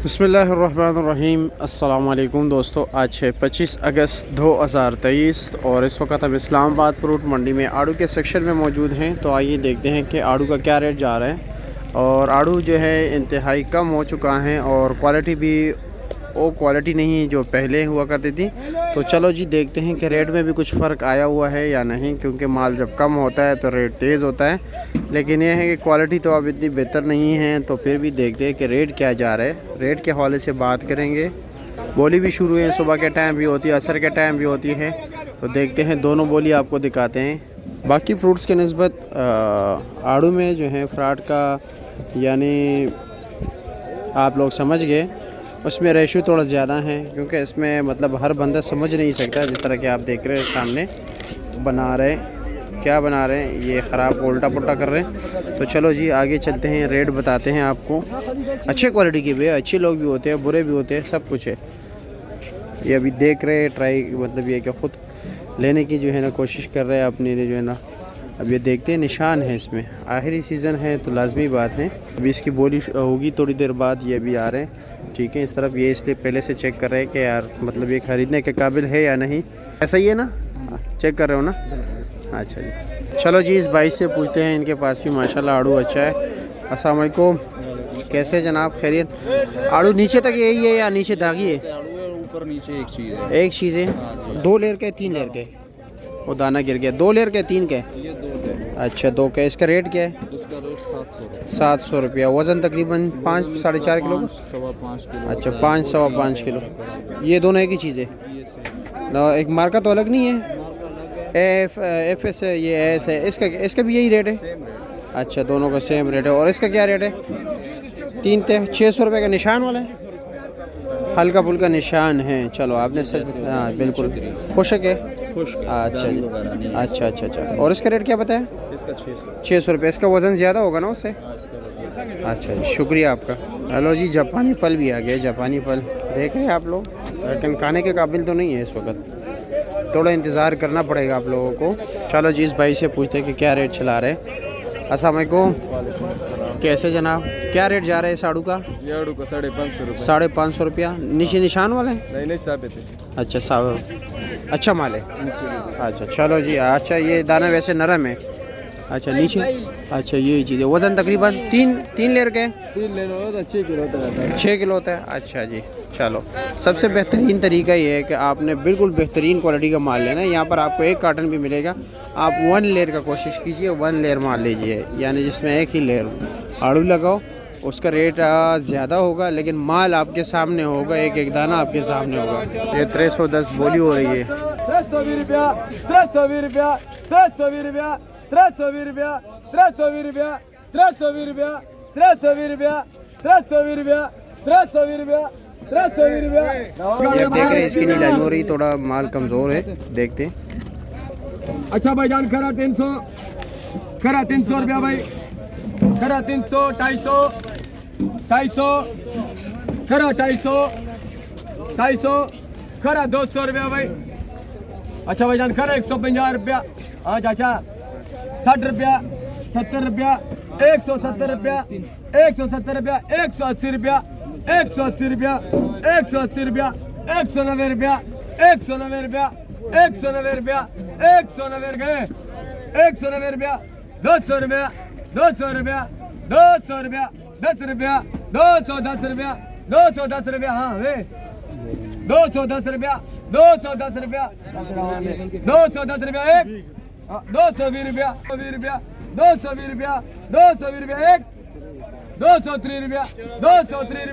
बिस्मिल्लाहिर्रहमानिर्रहीम। अस्सलाम वालेकुम दोस्तों, आज है 25 अगस्त 2023 और इस वक्त हम इस्लामाबाद फ्रूट मंडी में आड़ू के सेक्शन में मौजूद हैं। तो आइए देखते हैं कि आड़ू का क्या रेट जा रहा है। और आड़ू जो है इंतहाई कम हो चुका है और क्वालिटी भी वो क्वालिटी नहीं जो पहले हुआ करती थी। तो चलो जी देखते हैं कि रेट में भी कुछ फ़र्क आया हुआ है या नहीं, क्योंकि माल जब कम होता है तो रेट तेज़ होता है। लेकिन यह है कि क्वालिटी तो अब इतनी बेहतर नहीं है। तो फिर भी देखते हैं कि रेट क्या जा रहा है। रेट के हवाले से बात करेंगे। बोली भी शुरू है, सुबह के टाइम भी होती है, असर के टाइम भी होती है। तो देखते हैं, दोनों बोली आपको दिखाते हैं। बाकी फ्रूट्स के निस्बत आड़ू में जो है फ्राड का यानी आप लोग समझ गए, उसमें रेशो थोड़ा ज़्यादा है, क्योंकि इसमें मतलब हर बंदा समझ नहीं सकता। जिस तरह के आप देख रहे हैं सामने बना रहे, क्या बना रहे हैं, ये ख़राब उल्टा पुल्टा कर रहे हैं। तो चलो जी आगे चलते हैं, रेट बताते हैं आपको। अच्छे क्वालिटी के भी अच्छे लोग भी होते हैं, बुरे भी होते हैं, सब कुछ है। ये अभी देख रहे हैं, ट्राई मतलब ये कि ख़ुद लेने की जो है ना कोशिश कर रहे हैं अपने लिए जो है ना। अब ये देखते हैं, निशान है इसमें, आखिरी सीज़न है तो लाजमी बात है। अभी इसकी बोली होगी थोड़ी देर बाद। ये भी आ रहे हैं, ठीक है। इस तरफ ये इसलिए पहले से चेक कर रहे हैं कि यार मतलब ये ख़रीदने के काबिल है या नहीं। ऐसा ही है ना, चेक कर रहे हो ना। अच्छा जी, चलो जी इस भाई से पूछते हैं, इनके पास भी माशाल्लाह आड़ू अच्छा है। अस्सलाम वालेकुम, कैसे जनाब, खैरियत? आड़ू नीचे तक यही है या नीचे दागी है? ऊपर नीचे एक चीज़ है। एक चीज़ है। 2 लेयर के 3 लेयर के? वो दाना गिर गया। 2 लेयर के 3 के? ये 2 है। अच्छा 2 का। इसका रेट क्या है? इसका रेट 700 रुपया। वज़न तकरीबन 5 साढ़े 4 किलो? 5.25 किलो। अच्छा 5 सवा 5 किलो। ये दोनों एक ही चीज़ है ना? एक मार्का तो अलग नहीं है? एफ एस है, ये एस है। इसका भी यही रेट है? अच्छा दोनों का सेम रेट है। और इसका क्या रेट है? 3 ते 600 रुपये का निशान वाला है, हल्का फुल्का निशान है। चलो आपने सच, हाँ बिल्कुल खुशक है। अच्छा जी, अच्छा अच्छा अच्छा। और इसका रेट क्या बताया? इसका 600 रुपये। इसका वज़न ज़्यादा होगा ना उससे? अच्छा जी, शुक्रिया आपका। हेलो जी, जापानी फल भी आ गया। जापानी फल देख रहे हैं आप लोग, लेकिन खाने के काबिल तो नहीं है इस वक्त, थोड़ा इंतज़ार करना पड़ेगा आप लोगों को। चलो जी इस भाई से पूछते हैं कि क्या रेट चला रहे हैं। अस्सलाम वालेकुम, कैसे जनाब, क्या रेट जा रहा है इस आड़ू का? ये आड़ू का 550 रुपये। 550 रुपया। नीचे निशान वाले? नहीं साबित है। अच्छा अच्छा माल है। अच्छा चलो जी। अच्छा ये दाना वैसे नरम है। अच्छा नीचे, अच्छा यही चीज़ है। वज़न तकरीबन 3 लेयर के? 3 लेना हो तो 6 किलो होता है। 6 किलो होता है। अच्छा जी चलो, सबसे बेहतरीन तरीका ये है कि आपने बिल्कुल बेहतरीन क्वालिटी का माल लेना है। यहाँ पर आपको 1 कार्टन भी मिलेगा। आप 1 लेयर का कोशिश कीजिए, 1 लेयर माल लीजिए, यानी जिसमें 1 ही लेयर आड़ू लगाओ। उसका रेट ज़्यादा होगा, लेकिन माल आपके सामने होगा, एक दाना आपके सामने होगा। ये 310 बोली हो रही है। 320 रुपया, 320 रुपया, 320 रुपया, 320 रुपया, 320 रुपया, 320 रुपया, 320 रुपया, 320 रुपया, 320 रुपया, 320 रुपया। ये देख रहे हैं, इसकी नीलामी हो रही, थोड़ा माल कमज़ोर है, देखते हैं। अच्छा भाईजान, खरा 300, खरा 300 रुपया भाई, खरा 300, 250, 250, खरा 250, 250, खरा 200 रुपया भाई। अच्छा भाईजान, खरा 150 रुपया। हाँ चाचा, 60 रुपया, 70 रुपया, 170 रुपया, 170 रुपया, 180 रुपया, 180 रुपया, 180 रुपया, 190 रुपया, 190 रुपया, 190 रुपया, 190 रुपये, 190 रुपया, 200 रुपया, 200 रुपया, 200 रुपया, 10 रुपया, 210 रुपया, 210 रुपया। हाँ वे 210 रुपया, 210 रुपया, 210 रुपया एक, 220 रुपया, 220 रुपया, 220 रुपया, 220 रुपया एक, 230 रुपया, 230 रुपया।